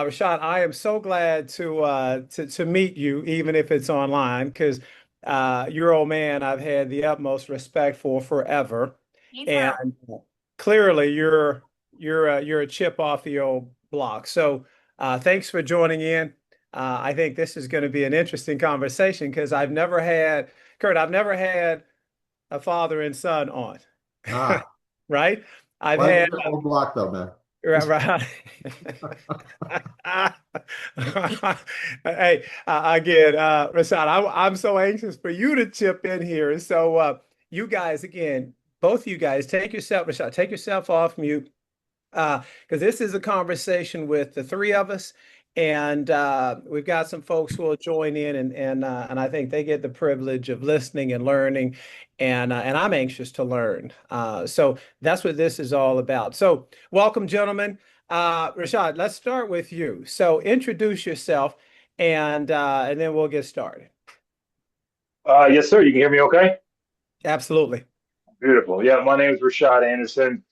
Rashad, I am so glad to meet you, even if it's online, because your old man I've had the utmost respect for forever, Me too. and clearly you're a chip off the old block. So thanks for joining in. I think this is going to be an interesting conversation because I've never had a father and son on, Ah, right? I've why is had it old block though, man? right, right. Hey, again, Rashad, I'm so anxious for you to chip in here. So, you guys, again, both of you guys, Rashad, take yourself off mute, because this is a conversation with the three of us, and we've got some folks who will join in, and I think they get the privilege of listening and learning, and I'm anxious to learn. So that's what this is all about. So, welcome, gentlemen. Rashad, let's start with you. So, introduce yourself, and then we'll get started. Yes, sir. You can hear me okay? Absolutely. Beautiful. Yeah, my name is Rajshad Anderson.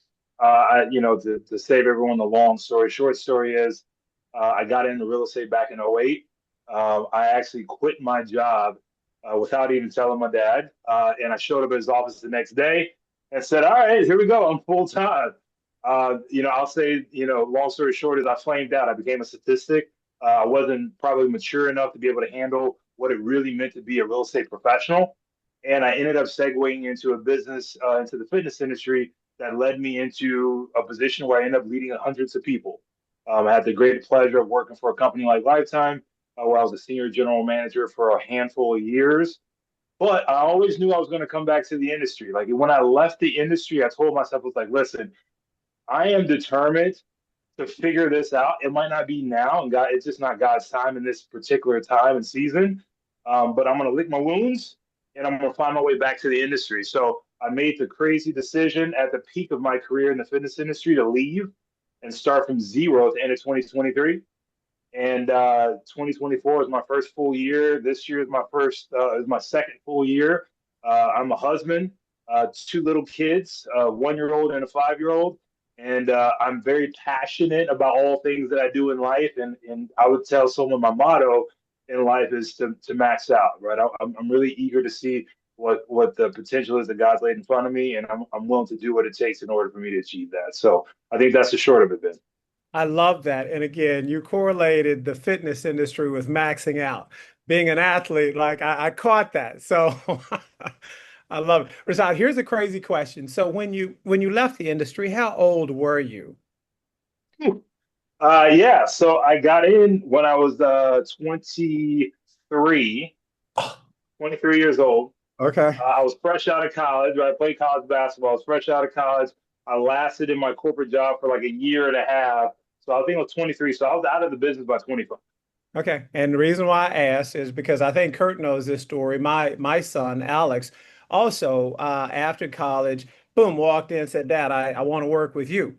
To save everyone the long story, short story is I got into real estate back in '08. I actually quit my job without even telling my dad. And I showed up at his office the next day and said, all right, here we go. I'm full time. I'll say, long story short is I flamed out. I became a statistic. I wasn't probably mature enough to be able to handle what it really meant to be a real estate professional. And I ended up segueing into a business, into the fitness industry that led me into a position where I ended up leading hundreds of people. I had the great pleasure of working for a company like Lifetime, where I was a senior general manager for a handful of years. But I always knew I was going to come back to the industry. Like when I left the industry, I told myself, I was like, listen, I am determined to figure this out. It might not be now, and God, it's just not God's time in this particular time and season. But I'm going to lick my wounds, and I'm going to find my way back to the industry. So I made the crazy decision at the peak of my career in the fitness industry to leave and start from zero at the end of 2023. And 2024 is my first full year. This year is my second full year. I'm a husband, two little kids, a 1 year old and a 5 year old. And I'm very passionate about all things that I do in life. And I would tell someone my motto in life is to max out, right? I'm really eager to see what the potential is that God's laid in front of me. And I'm willing to do what it takes in order for me to achieve that. So I think that's the short of it, Ben. I love that. And again, you correlated the fitness industry with maxing out. Being an athlete, like I caught that. So I love it. Rashad, here's a crazy question. So when you left the industry, how old were you? Yeah, so I got in when I was 23, Oh, 23 years old. okay. I was fresh out of college. Right? I played college basketball. I was fresh out of college. I lasted in my corporate job for like a year and a half. So I think I was 23. So I was out of the business by 25. Okay. And the reason why I asked is because I think Kurt knows this story. My son, Alex, also after college, boom, walked in and said, Dad, I want to work with you.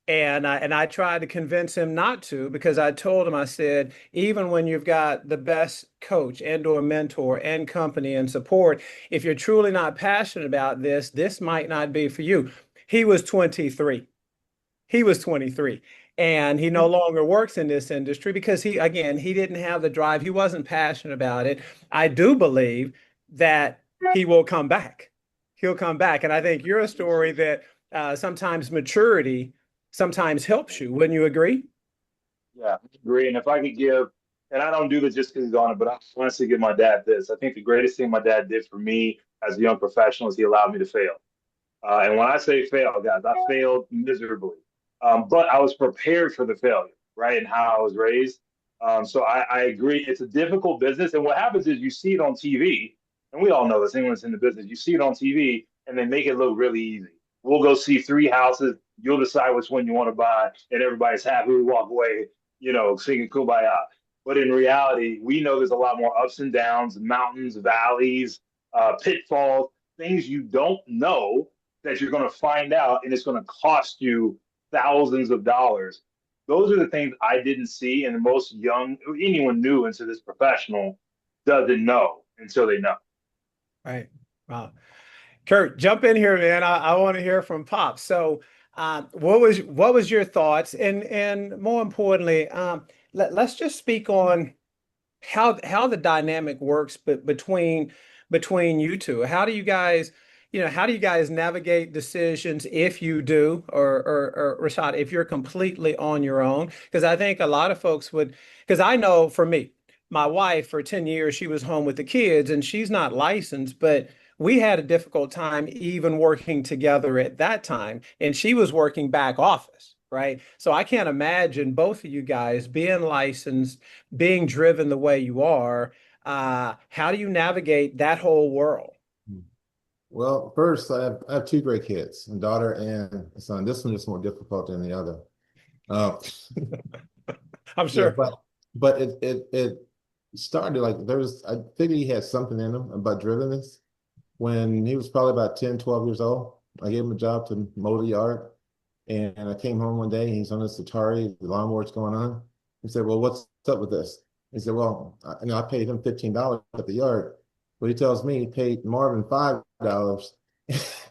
And I tried to convince him not to because I told him, I said, even when you've got the best coach and or mentor and company and support, if you're truly not passionate about this, this might not be for you. He was 23. He was 23 and he no longer works in this industry because he didn't have the drive. He wasn't passionate about it. I do believe that he will come back. He'll come back. And I think you're a story that sometimes maturity sometimes helps you. Wouldn't you agree? Yeah, I agree. And if I could give, and I don't do this just because he's on it, but I honestly give my dad this. I think the greatest thing my dad did for me as a young professional is he allowed me to fail. And when I say fail, guys, I failed miserably. But I was prepared for the failure, right? And how I was raised. So I agree. It's a difficult business. And what happens is you see it on TV, and we all know this, anyone that's in the business, you see it on TV and they make it look really easy. We'll go see three houses. You'll decide which one you want to buy, and everybody's happy. We walk away, singing kumbaya. But in reality, we know there's a lot more ups and downs, mountains, valleys, pitfalls, things you don't know that you're going to find out, and it's going to cost you thousands of dollars. Those are the things I didn't see, and most young anyone new into this professional doesn't know until they know. Right. Wow. Kurt, jump in here, man. I want to hear from Pop. So, what was your thoughts, and more importantly, let's just speak on how the dynamic works between you two. How do you guys, how do you guys navigate decisions if you do, or Rashad, if you're completely on your own? Because I think a lot of folks would, because I know for me, my wife for 10 years, she was home with the kids and she's not licensed, but we had a difficult time even working together at that time. And she was working back office. Right. So I can't imagine both of you guys being licensed, being driven the way you are. How do you navigate that whole world? Well, first, I have two great kids, a daughter and a son. This one is more difficult than the other. Uh, I'm yeah, sure. but it started like I figured he had something in him about drivenness when he was probably about 10, 12 years old. I gave him a job to mow the yard, and I came home one day, and he's on this Atari, the lawnmower's going on. He said, "Well, what's up with this?" He said, "Well, I paid him $15 at the yard, but he tells me he paid Marvin $5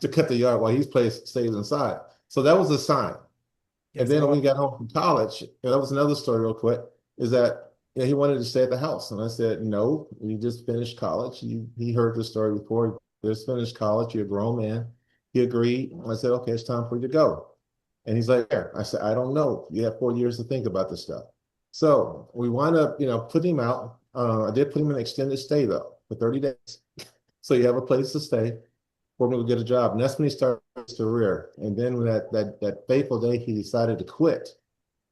to cut the yard while he's stays inside." So that was a sign. And Yes, then when Lord. we got home from college, and that was another story real quick, is that he wanted to stay at the house. And I said, "No, you just finished college." He heard the story before. You just finished college. You're a grown man. He agreed. I said, "Okay, it's time for you to go." And he's like, "Yeah." I said, "I don't know. You have 4 years to think about this stuff." So we wound up, putting him out. I did put him in extended stay though for 30 days. So you have a place to stay for me to get a job. And that's when he started his career. And then when that fateful day, he decided to quit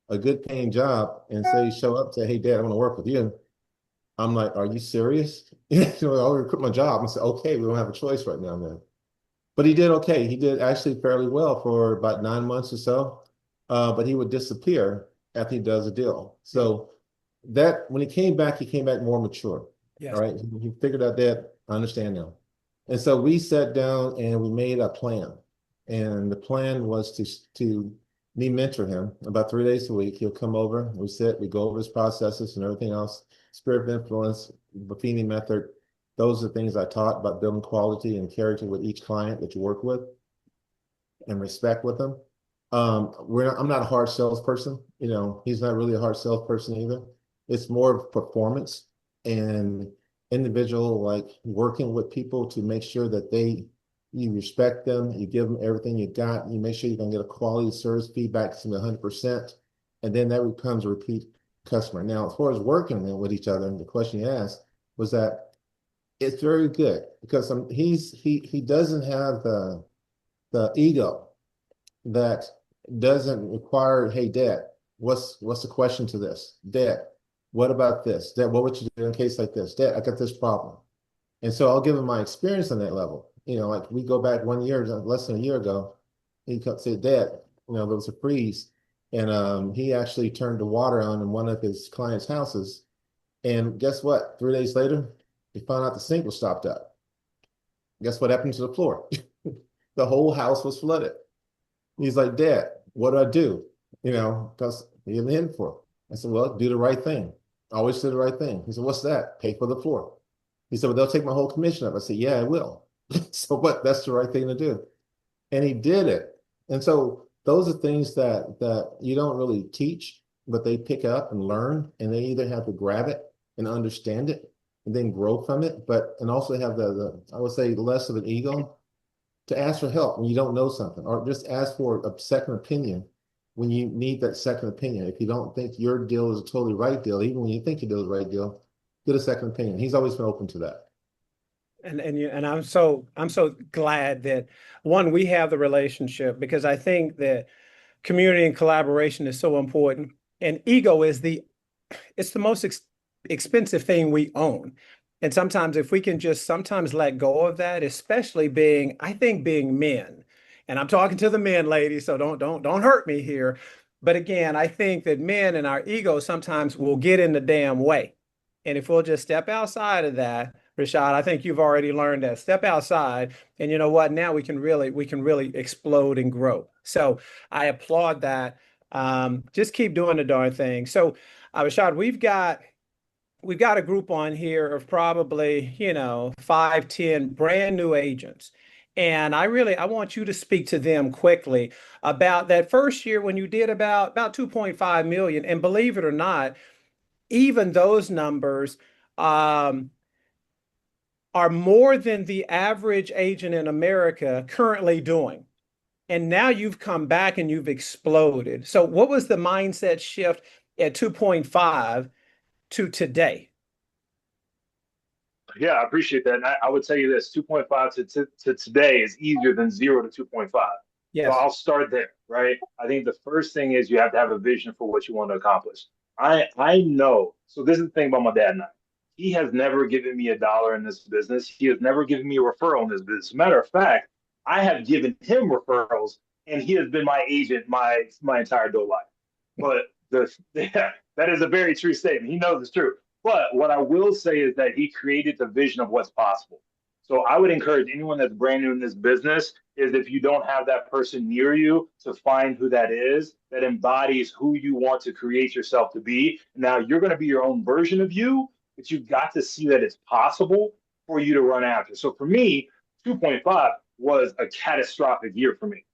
a good paying job and say, show up, say, "Hey, Dad, I want to work with you." I'm like, "Are you serious?" I already quit my job. I said, "Okay, we don't have a choice right now, man." But he did okay. He did actually fairly well for about 9 months or so. But he would disappear after he does a deal. Yep. So that when he came back more mature. All Yes. right. He figured out that I understand now. And so we sat down and we made a plan. And the plan was to me mentor him about 3 days a week. He'll come over, we go over his processes and everything else, spirit of influence, Buffini method. Those are things I taught about building quality and character with each client that you work with and respect with them. I'm not a hard salesperson. He's not really a hard salesperson either. It's more of performance and individual, like working with people to make sure that you respect them, you give them everything you got, you make sure you're gonna get a quality service feedback from 100%, and then that becomes a repeat customer. Now, as far as working with each other, the question you asked was that it's very good because he doesn't have the ego that doesn't require, "Hey, Dad, what's the question to this? Dad, what about this? Dad, what would you do in a case like this? Dad, I got this problem." And so I'll give him my experience on that level. Like we go back 1 year, less than a year ago, he said, "Dad, there was a freeze." And he actually turned the water on in one of his clients' houses. And guess what? 3 days later, he found out the sink was stopped up. Guess what happened to the floor? The whole house was flooded. He's like, "Dad, what do I do?" Because he didn't in for it. I said, "Well, do the right thing. Always do the right thing." He said, "What's that?" "Pay for the floor." He said, "Well, they'll take my whole commission up." I said, "Yeah, I will." So what? That's the right thing to do. And he did it. And so those are things that you don't really teach, but they pick up and learn, and they either have to grab it and understand it and then grow from it, and also have the I would say less of an ego to ask for help when you don't know something, or just ask for a second opinion when you need that second opinion. If you don't think your deal is a totally right deal, even when you think your deal is the right deal, get a second opinion. He's always been open to that. And I'm so glad that one, we have the relationship, because I think that community and collaboration is so important. And ego is the most expensive thing we own. And sometimes if we can just sometimes let go of that, especially I think being men, and I'm talking to the men, ladies, so don't hurt me here. But again, I think that men and our ego sometimes will get in the damn way. And if we'll just step outside of that, Rashad, I think you've already learned that. Step outside, and you know what? Now we can really explode and grow. So I applaud that. Just keep doing the darn thing. So, Rashad, we've got a group on here of probably, 5, 10 brand new agents. And I want you to speak to them quickly about that first year when you did about 2.5 million. And believe it or not, even those numbers um, are more than the average agent in America currently doing. And now you've come back and you've exploded. So, what was the mindset shift at 2.5 to today? Yeah, I appreciate that. And I would tell you this 2.5 to today is easier than 0 to 2.5. So Yes. I'll start there, right? I think the first thing is you have to have a vision for what you want to accomplish. I know. So this is the thing about my dad and I. He has never given me a dollar in this business. He has never given me a referral in this business. Matter of fact, I have given him referrals, and he has been my agent my entire adult life. But yeah, that is a very true statement. He knows it's true. But what I will say is that he created the vision of what's possible. So I would encourage anyone that's brand new in this business is if you don't have that person near you to find who that is that embodies who you want to create yourself to be. Now you're going to be your own version of you, but you've got to see that it's possible for you to run after. So for me, 2.5 was a catastrophic year for me.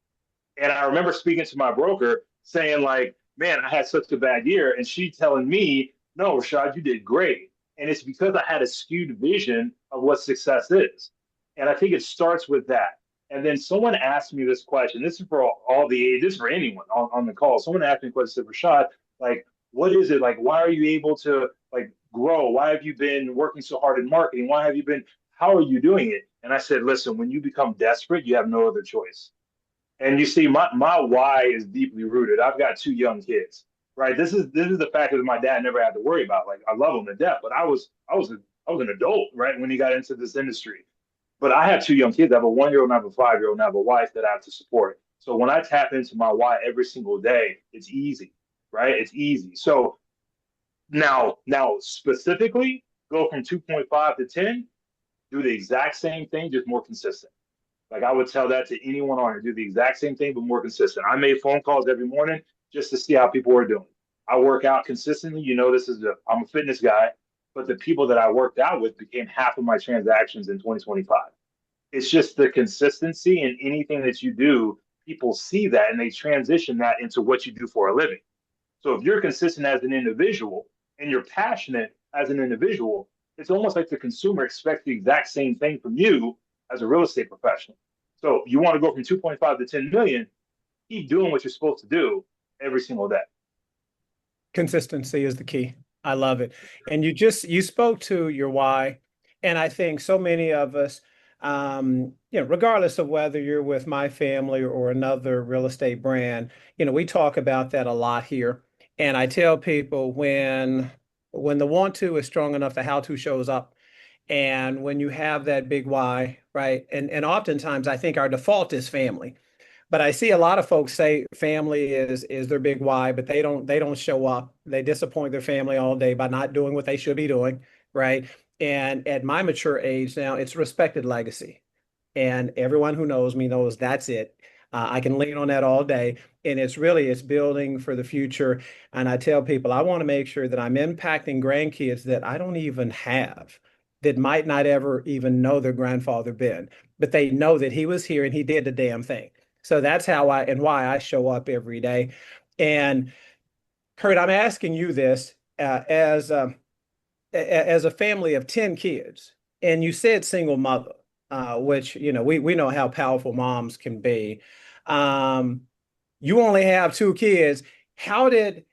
And I remember speaking to my broker saying, like, man, I had such a bad year. And she telling me, no, Rashad, you did great. And it's because I had a skewed vision of what success is. And I think it starts with that. And then someone asked me this question. This is for all the age, this is for anyone on the call. Someone asked me a question, said, Rashad, like, what is it? Like, why are you able to like grow? Why have you been working so hard in marketing? Why have you been, how are you doing it? And I said, listen, when you become desperate, you have no other choice. And you see, my why is deeply rooted. I've got two young kids, right? This is the factor that my dad never had to worry about. Like I love him to death, but I was an adult, right, when he got into this industry. But I have two young kids. I have a 1 year old and I have a 5 year old and I have a wife that I have to support. So when I tap into my why every single day, it's easy, right? It's easy. So now specifically, go from 2.5 to 10, do the exact same thing, just more consistent. Like I would tell that to anyone on it, do the exact same thing, but more consistent. I made phone calls every morning just to see how people were doing. I work out consistently. You know, I'm a fitness guy, but the people that I worked out with became half of my transactions in 2025. It's just the consistency in anything that you do. People see that and they transition that into what you do for a living. So if you're consistent as an individual and you're passionate as an individual, it's almost like the consumer expects the exact same thing from you as a real estate professional. So you want to go from 2.5 to 10 million, keep doing what you're supposed to do every single day. Consistency is the key. I love it. And you spoke to your why, and I think so many of us, regardless of whether you're with my family or another real estate brand, we talk about that a lot here. And I tell people when the want to is strong enough, the how to shows up. And when you have that big why, right? And oftentimes I think our default is family. But I see a lot of folks say family is their big why, but they don't show up. They disappoint their family all day by not doing what they should be doing, right? And at my mature age now, it's respected legacy. And everyone who knows me knows that's it. I can lean on that all day. And it's building for the future. And I tell people I want to make sure that I'm impacting grandkids that I don't even have, that might not ever even know their grandfather been, but they know that he was here and he did the damn thing. So that's how I and why I show up every day. And Curt, I'm asking you this as a family of 10 kids, and you said single mother, which we know how powerful moms can be. Um, you only have two kids. How did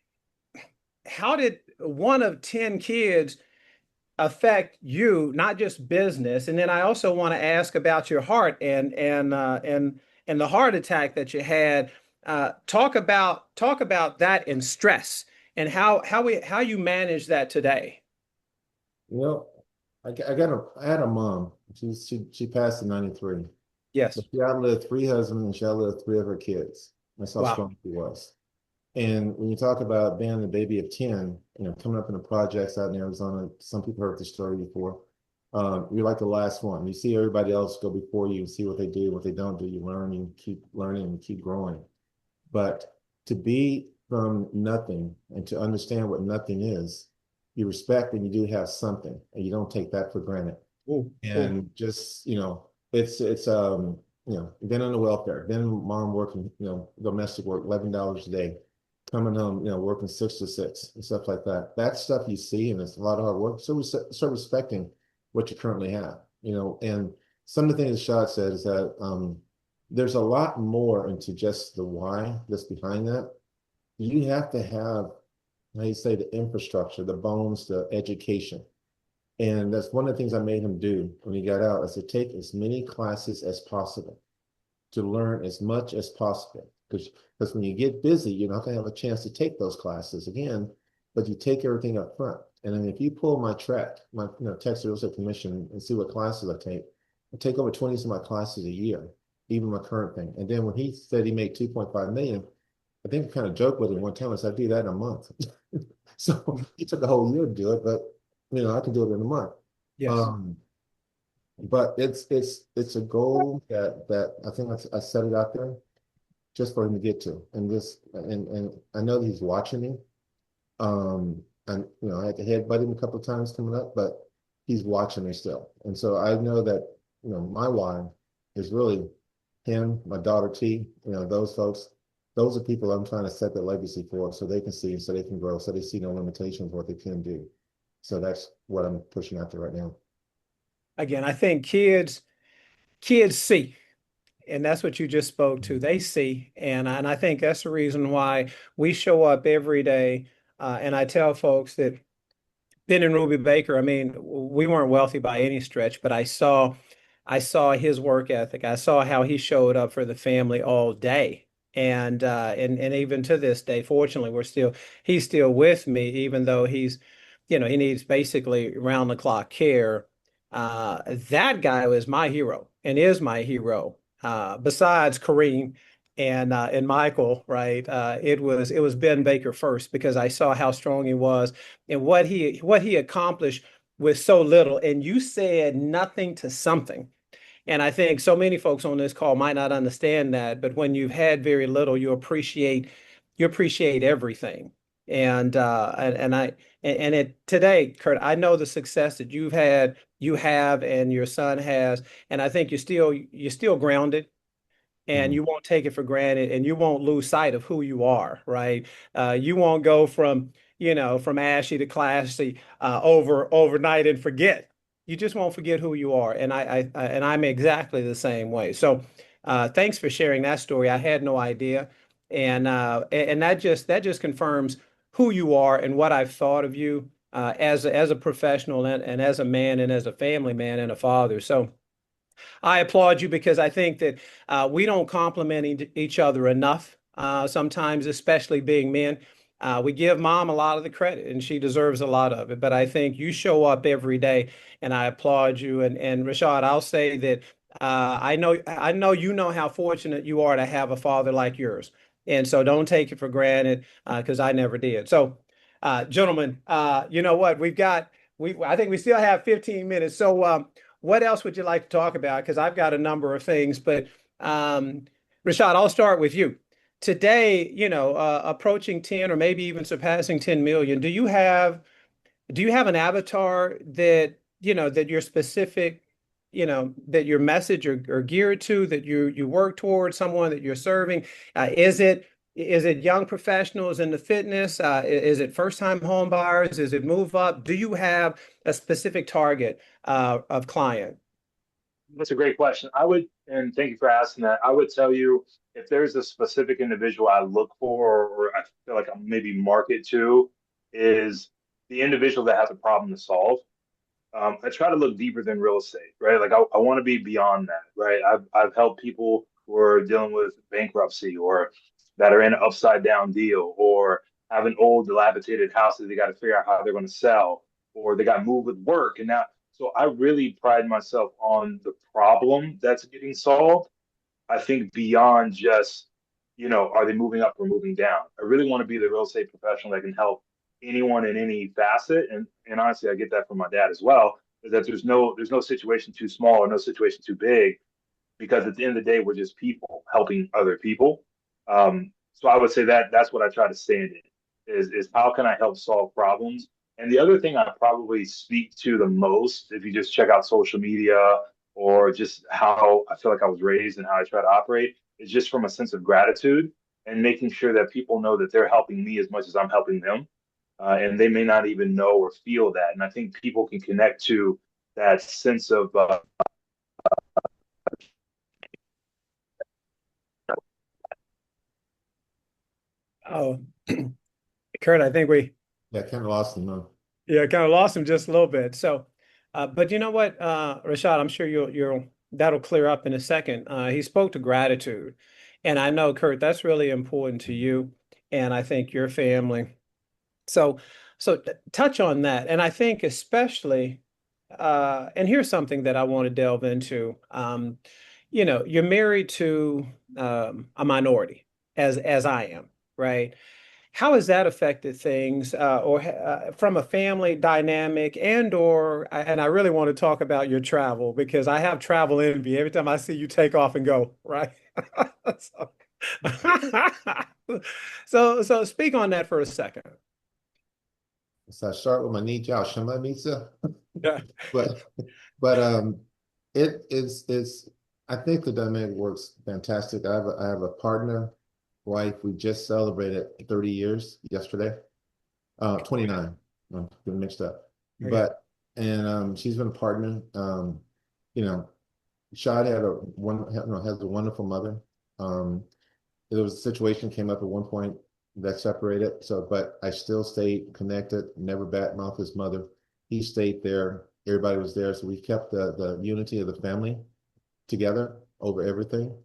how did one of 10 kids affect you, not just business? And then I also want to ask about your heart and the heart attack that you had. Talk about that and stress and how you manage that today. You know, I had a mom. She passed in 93. But Yes. she outlived three husbands and she outlived three of her kids. That's how Wow. strong she was. And when you talk about being the baby of 10, coming up in the projects out in Arizona, some people heard this story before. You're like the last one. You see everybody else go before you and see what they do, what they don't do. You learn and keep learning and keep growing. But to be from nothing and to understand what nothing is, you respect and you do have something, and you don't take that for granted. Ooh, ooh. And just, it's been on the welfare, been mom working, domestic work, $11 a day. coming home, working 6 to 6 and stuff like that. That stuff you see, and it's a lot of hard work. So we start respecting what you currently have, and some of the things Shad said is that there's a lot more into just the why that's behind that. You have to have, how you say, the infrastructure, the bones, the education. And that's one of the things I made him do when he got out, is to take as many classes as possible, to learn as much as possible. Because when you get busy, you're not going to have a chance to take those classes again, but you take everything up front. And then if you pull my track, my Texas Real Estate Commission, and see what classes I take over 20 of my classes a year, even my current thing. And then when he said he made 2.5 million, I think I kind of joked with him one time. I said, I do that in a month. So he took a whole year to do it, but I can do it in a month. Yes. Um, but it's a goal that I think I set it out there just for him to get to, and I know that he's watching me. And I had to headbutt him a couple of times coming up, but he's watching me still, and so I know that my why is really him, my daughter T. Those folks. Those are people I'm trying to set the legacy for, so they can see, so they can grow, so they see no limitations of what they can do. So that's what I'm pushing out there right now. Again, I think kids see, and that's what you just spoke to. They see, and I think that's the reason why we show up every day. And I tell folks that Ben and Ruby Baker, I mean, we weren't wealthy by any stretch, but I saw his work ethic. I saw how he showed up for the family all day. And even to this day, fortunately, he's still with me, even though he needs basically round the clock care. That guy was my hero and is my hero. Besides Kareem and Michael, right? It was Ben Baker first, because I saw how strong he was and what he accomplished with so little. And you said nothing to something. And I think so many folks on this call might not understand that, but when you've had very little, you appreciate everything. And today, Curt, I know the success that you have, and your son has, and I think you're still grounded, and Mhm. you won't take it for granted, and you won't lose sight of who you are, right? You won't go from ashy to classy overnight and forget. You just won't forget who you are, and I'm exactly the same way. So, thanks for sharing that story. I had no idea, and that just confirms who you are and what I've thought of you as a professional, and as a man, and as a family man and a father. So. I applaud you, because I think that we don't compliment each other enough. Sometimes, especially being men, we give mom a lot of the credit, and she deserves a lot of it. But I think you show up every day, and I applaud you. And Rashad, I'll say that I know you know how fortunate you are to have a father like yours, and so don't take it for granted, because I never did. So, gentlemen, you know what? I think we still have 15 minutes. So. What else would you like to talk about? Because I've got a number of things, but um, Rashad, I'll start with you. Today, approaching 10, or maybe even surpassing 10 million, do you have an avatar that your specific, that your message are geared to, that you work towards, someone that you're serving? Is it young professionals in the fitness? Is it first-time home buyers? Is it move up? Do you have a specific target of client? That's a great question. And thank you for asking that. I would tell you, if there's a specific individual I look for, or I feel like I'm maybe market to, is the individual that has a problem to solve. I try to look deeper than real estate, right? Like I want to be beyond that, right? I've helped people who are dealing with bankruptcy, or that are in an upside down deal, or have an old dilapidated house that they got to figure out how they're going to sell, or they got moved with work. And now, so I really pride myself on the problem that's getting solved. I think beyond just, are they moving up or moving down? I really want to be the real estate professional that can help anyone in any facet. And honestly, I get that from my dad as well, is that there's no situation too small or no situation too big, because at the end of the day, we're just people helping other people. So I would say that that's what I try to stand in, is how can I help solve problems? And the other thing I probably speak to the most, if you just check out social media, or just how I feel like I was raised and how I try to operate, is just from a sense of gratitude. and making sure that people know that they're helping me as much as I'm helping them. And they may not even know or feel that. And I think people can connect to that sense of Oh, Kurt, I think we Yeah, kind of lost him, huh? yeah kind of lost him just a little bit. So, but you know what, Rashad, I'm sure you'll that'll clear up in a second. He spoke to gratitude, and I know, Kurt, that's really important to you, and I think your family. So, touch on that, and I think especially, and here's something that I want to delve into. You're married to a minority, as I am, right? How has that affected things, or from a family dynamic, and I really want to talk about your travel because I have travel envy every time I see you take off and go, right? So, so speak on that for a second. So I start with my knee job, Shema Misa. Yeah. But but it is I think the dynamic works fantastic. I have a partner, wife. We just celebrated 30 years yesterday. 29. I'm getting mixed up. Okay. But and she's been a partner. You know, Shad had a one you know, has a wonderful mother. Um, there was a situation came up at one point that separated. So, but I still stayed connected, never badmouthed his mother. He stayed there. Everybody was there. So we kept the unity of the family together over everything.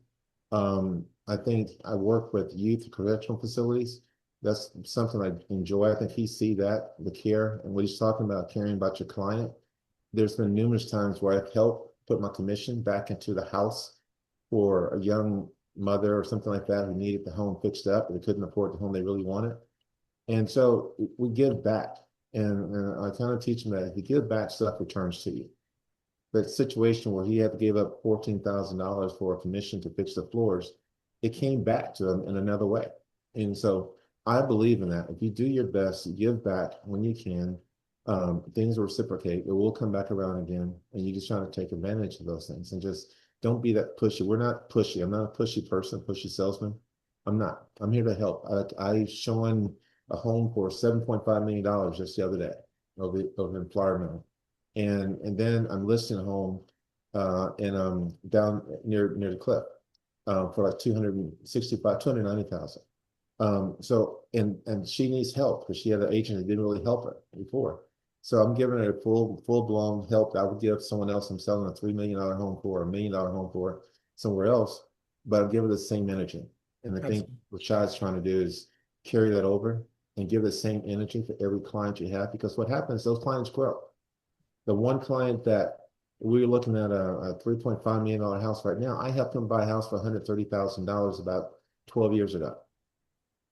I think I work with youth correctional facilities. That's something I enjoy. I think he see that, the care, and what he's talking about, caring about your client. There's been numerous times where I've helped put my commission back into the house for a young mother or something like that who needed the home fixed up, but they couldn't afford the home they really wanted. And so we give back. And I kind of teach them that if you give back, stuff returns to you. That situation where he had to give up $14,000 for a commission to fix the floors, it came back to him in another way. And so I believe in that. If you do your best, you give back when you can, things will reciprocate. It will come back around again. And you just try to take advantage of those things and just don't be that pushy. We're not pushy. I'm not a pushy person, pushy salesman. I'm not. I'm here to help. I showing a home for $7.5 million just the other day over in Florida. And then I'm listing a home and down near the cliff for like 265, 290,000. So and she needs help because she had an agent that didn't really help her before. So I'm giving her full blown help that I would give someone else I'm selling a $3 million home for, $1 million home for somewhere else, but I'm giving the same energy. And I think what Shad's trying to do is carry that over and give the same energy for every client you have, because what happens, those clients grow. The one client that we were looking at a $3.5 million house right now, I helped him buy a house for $130,000 about 12 years ago.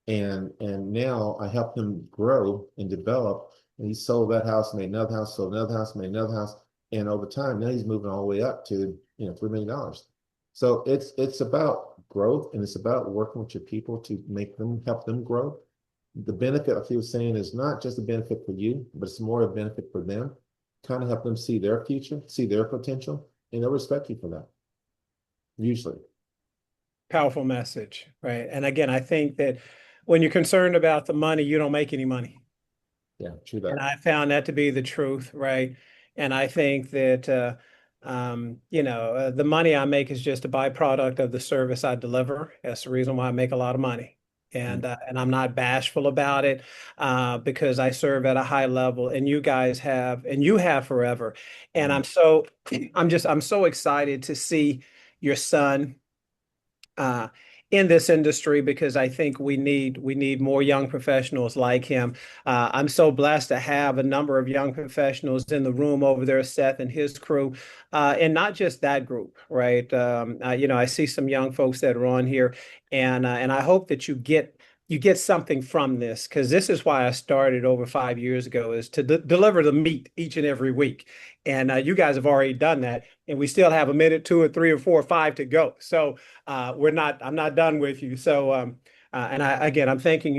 And now I helped him grow and develop. And he sold that house, made another house, sold another house, made another house. And over time, now he's moving all the way up to $3 million. So it's about growth, and it's about working with your people to make them help them grow. The benefit, like he was saying, is not just a benefit for you, but it's more a benefit for them. Kind of help them see their future, see their potential, and they'll respect you for that, usually. Powerful message, right? And again, I think that when you're concerned about the money, you don't make any money. Yeah, true And that. I found that to be the truth, right? And I think that the money I make is just a byproduct of the service I deliver. That's the reason why I make a lot of money. Mm. And I'm not bashful about it because I serve at a high level, and you guys have, and you have forever. And Mm. I'm so excited to see your son uh, in this industry because I think we need more young professionals like him. I'm so blessed to have a number of young professionals in the room over there, Seth and his crew, and not just that group, right? I see some young folks that are on here, and I hope that you get something from this because this is why I started over 5 years ago is to deliver the meat each and every week. And you guys have already done that, and we still have a minute, two or three or four or five to go. So I'm not done with you. So, I'm thanking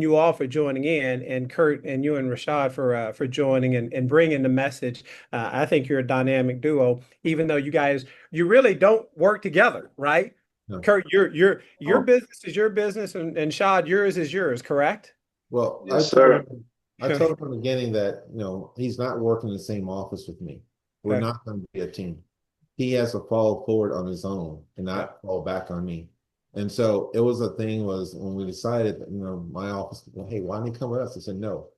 you all for joining in, and Curt and you and Rashad for joining and bringing the message. I think you're a dynamic duo, even though you really don't work together, right? No. Kurt, your Oh, business is your business, and Shad, yours is yours, correct? Well, yes, sir. I told him from the beginning that, he's not working in the same office with me. We're Okay. not going to be a team. He has to fall forward on his own and Yeah. not fall back on me. And so it was a thing was when we decided, my office, well, hey, why don't you come with us? I said, no,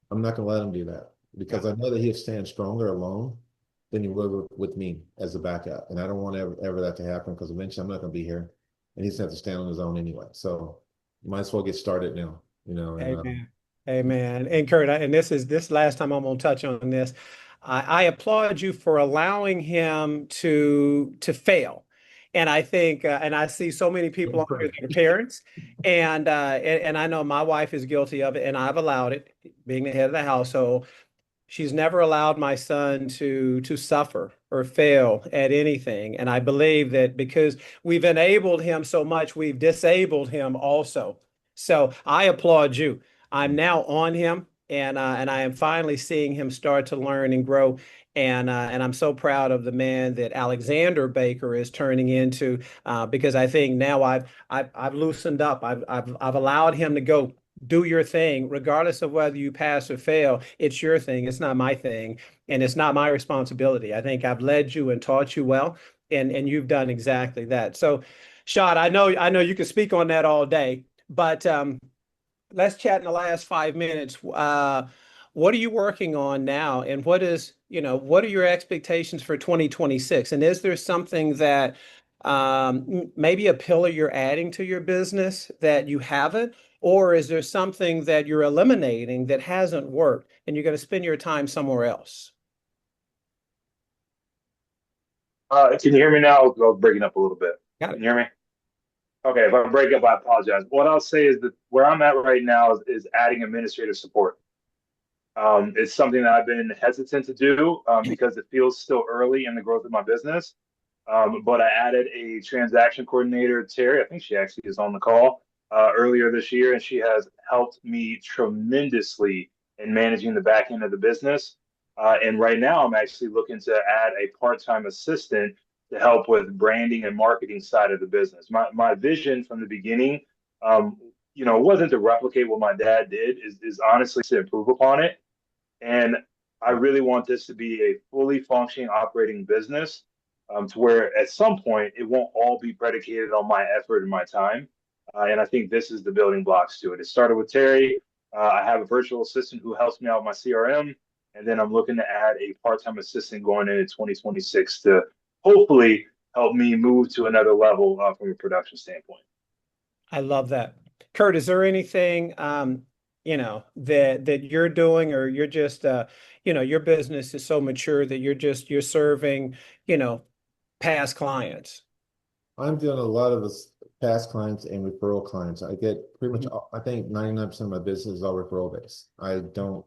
I'm not going to let him do that Yeah. because I know that he'll stand stronger alone than he will with me as a backup. And I don't want ever that to happen because eventually I'm not going to be here and he's going to have to stand on his own anyway. So you might as well get started now, and Amen. Amen. And Kurt, and this last time I'm gonna touch on this. I applaud you for allowing him to fail. And I think, and I see so many people on here that are parents, and I know my wife is guilty of it, and I've allowed it, being the head of the household. She's never allowed my son to suffer or fail at anything. And I believe that because we've enabled him so much, we've disabled him also. So I applaud you. I'm now on him, and I am finally seeing him start to learn and grow. And I'm so proud of the man that Alexander Baker is turning into, because I think now I've loosened up. I've allowed him to go do your thing, regardless of whether you pass or fail. It's your thing. It's not my thing, and it's not my responsibility. I think I've led you and taught you well, and you've done exactly that. So, Shad, I know you can speak on that all day, but let's chat in the last 5 minutes. What are you working on now, and what are your expectations for 2026? And is there something that maybe a pillar you're adding to your business that you haven't, or is there something that you're eliminating that hasn't worked, and you're going to spend your time somewhere else? Can you hear me now? I was breaking up a little bit. Got Can it. you hear me? Okay, if I break up, I apologize. What I'll say is that where I'm at right now is adding administrative support. It's something that I've been hesitant to do because it feels still early in the growth of my business. But I added a transaction coordinator, Terry. I think she actually is on the call earlier this year, and she has helped me tremendously in managing the back end of the business. And right now, I'm actually looking to add a part-time assistant to help with branding and marketing side of the business. My vision from the beginning, wasn't to replicate what my dad did, is honestly to improve upon it. And I really want this to be a fully functioning operating business to where at some point it won't all be predicated on my effort and my time. And I think this is the building blocks to it. It started with Terry. I have a virtual assistant who helps me out with my CRM. And then I'm looking to add a part time assistant going into 2026 to hopefully help me move to another level from a production standpoint. I love that. Kurt, is there anything that you're doing, or you're just your business is so mature that you're serving, you know, past clients? I'm doing a lot of this past clients and referral clients. I get pretty much, Mhm. I think 99% of my business is all referral based. I don't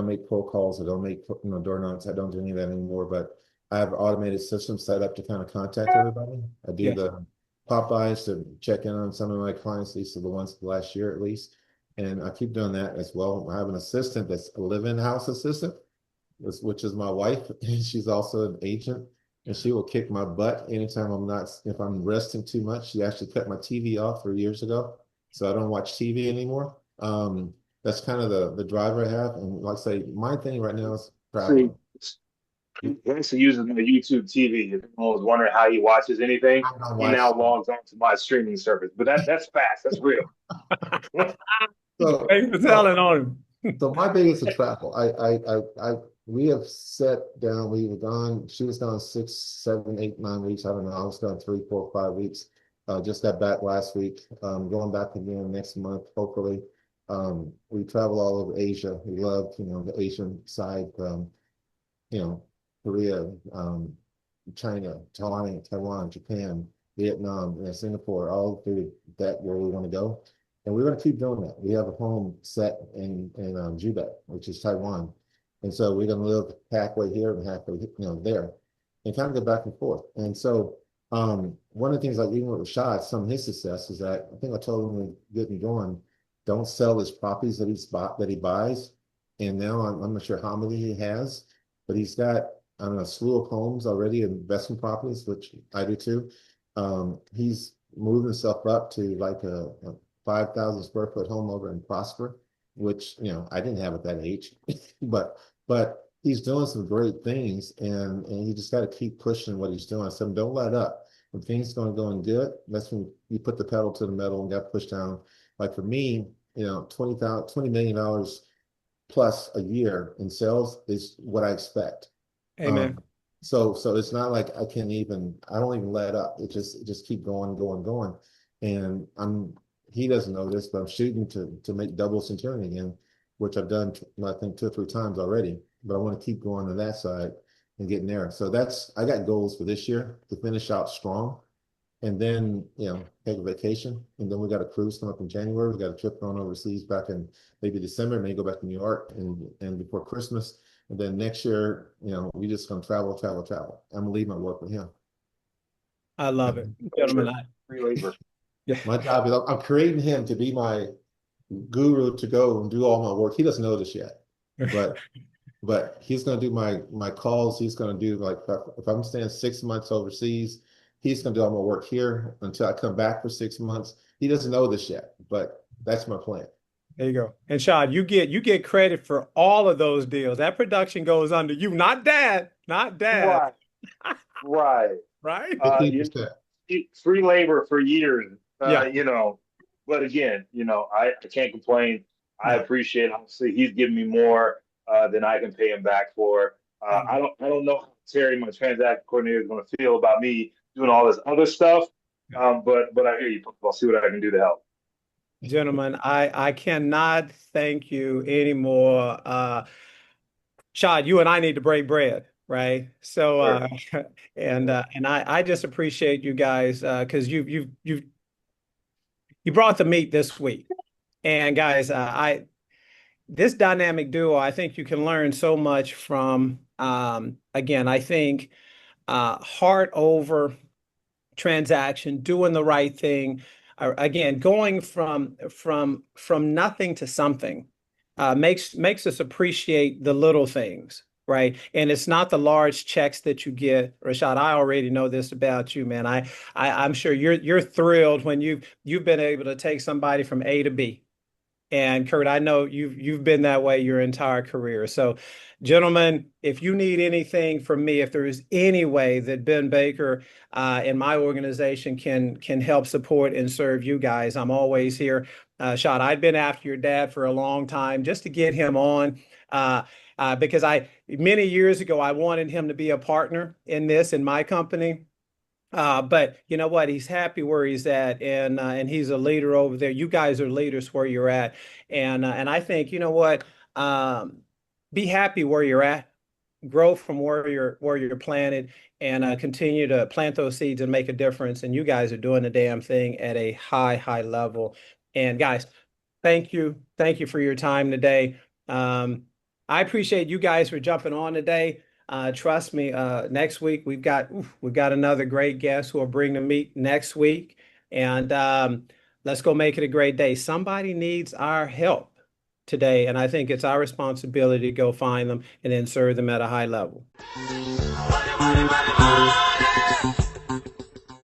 make cold calls. I don't make, door knocks. I don't do any of that anymore, but I have automated systems set up to kind of contact everybody. I do Yes. the pop-bys to check in on some of my clients, at least the ones last year at least. And I keep doing that as well. I have an assistant that's a live-in house assistant, which is my wife, and she's also an agent. And she will kick my butt anytime if I'm resting too much. She actually cut my TV off 3 years ago, so I don't watch TV anymore. That's kind of the driver I have. And like I say, my thing right now is See, traveling. he actually uses my YouTube TV. If anyone was wondering how he watches anything, I don't he watch. now logs on to my streaming service. But that's fast. That's real. So, Thanks for so telling on him. So my biggest is travel. We have sat down. We were gone. She was gone 6, 7, 8, 9 weeks. I don't know. I was gone 3, 4, 5 weeks. Just got back last week. Going back again next month, hopefully. We travel all over Asia. We love, the Asian side. You know, Korea, China, Taiwan, Japan, Vietnam, and Singapore, all through that where we want to go. And we're going to keep doing that. We have a home set in Jubei, which is Taiwan. And so we're going to live halfway here and halfway, there and kind of go back and forth. And so one of the things like even with Rashad, some of his success is that I think I told him when getting going, don't sell his properties that he buys. And now I'm not sure how many he has, but he's got, I don't know, a slew of homes already, investment properties, which I do too. He's moved himself up to like a 5,000 square foot home over in Prosper, which, I didn't have at that age, but he's doing some great things, and you just got to keep pushing what he's doing. So don't let up. When things going good, that's when you put the pedal to the metal and got pushed down. Like for me, $20 million plus a year in sales is what I expect. Amen. So it's not like I don't even let up. It just keep going, going, going. And he doesn't know this, but I'm shooting to make double centurion again, which I've done, I think 2 or 3 times already, but I want to keep going to that side and getting there. So I got goals for this year to finish out strong and then, take a vacation. And then we got a cruise coming up in January. We got a trip going overseas back in maybe December, maybe go back to New York and before Christmas. And then next year, we just gonna travel, travel, travel. I'm gonna leave my work with him. I love it, gentlemen. Labor, free labor. Yeah. My job is I'm creating him to be my guru to go and do all my work. He doesn't know this yet, but he's gonna do my calls. He's gonna do like if I'm staying 6 months overseas, he's gonna do all my work here until I come back for 6 months. He doesn't know this yet, but that's my plan. There you go. And Shad, you get credit for all of those deals. That production goes under you, not dad, not dad. Right, right. Right? You 15%. free labor for years, Yeah. but again, I can't complain. I No. appreciate, obviously, he's giving me more than I can pay him back for. I don't know how Terry, my transaction coordinator, is going to feel about me doing all this other stuff. But I hear you. I'll see what I can do to help. Gentlemen, I cannot thank you anymore. Shad, you and I need to break bread, right? So Sure. and I just appreciate you guys because you brought the meat this week. And guys, I this dynamic duo, I think you can learn so much from. Again, I think heart over transaction, doing the right thing. Again, going from nothing to something makes us appreciate the little things, right? And it's not the large checks that you get. Rajshad, I already know this about you, man. I'm sure you're thrilled when you've been able to take somebody from A to B. And Curt, I know you've been that way your entire career. So, gentlemen, if you need anything from me, if there is any way that Ben Baker and my organization can help support and serve you guys, I'm always here. Shad, I've been after your dad for a long time just to get him on. Because many years ago I wanted him to be a partner in this in my company. But you know what? He's happy where he's at, and he's a leader over there. You guys are leaders where you're at, and I think you know what? Be happy where you're at, grow from where you're planted, and continue to plant those seeds and make a difference. And you guys are doing the damn thing at a high level. And guys, thank you for your time today. I appreciate you guys for jumping on today. Trust me, next week we've got another great guest who will bring the meat next week. And let's go make it a great day. Somebody needs our help today, and I think it's our responsibility to go find them and then serve them at a high level.